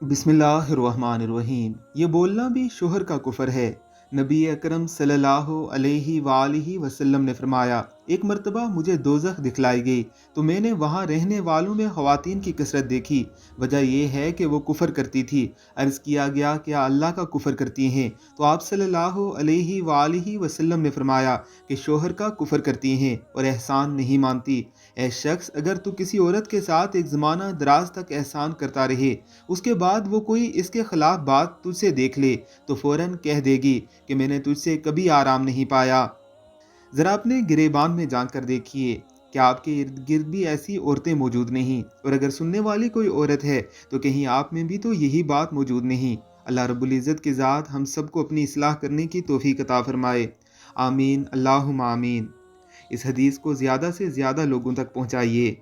बिस्मिल्लाहिर्रहमानिर्रहीम। ये बोलना भी शोहर का कुफर है। नबी अकरम सल्लल्लाहु अलैहि वालिहि वसल्लम ने फरमाया, एक मर्तबा मुझे दोज़ख दिखलाई गई तो मैंने वहाँ रहने वालों में ख़वातीन की कसरत देखी। वजह यह है कि वो कुफर करती थी। अर्ज़ किया गया, क्या अल्लाह का कुफर करती हैं? तो आप सल्लल्लाहु अलैहि वालिहि वसल्लम ने फरमाया कि शोहर का कुफर करती हैं और एहसान नहीं मानती। ऐ शख्स, अगर तू किसी औरत के साथ एक ज़माना दराज तक एहसान करता रहे, उसके बाद वो कोई इसके खिलाफ बात तुझसे देख ले तो फौरन कह देगी कि मैंने तुझसे कभी आराम नहीं पाया। ज़रा अपने गिरेबान में झांक कर देखिए, क्या आपके इर्द गिर्द भी ऐसी औरतें मौजूद नहीं? और अगर सुनने वाली कोई औरत है तो कहीं आप में भी तो यही बात मौजूद नहीं? अल्लाह रब्बुल इज़्ज़त की ज़ात हम सबको अपनी इस्लाह करने की तौफीक अता फरमाए। आमीन, अल्लाहुम्मा आमीन। इस हदीस को ज़्यादा से ज़्यादा लोगों तक पहुँचाइए।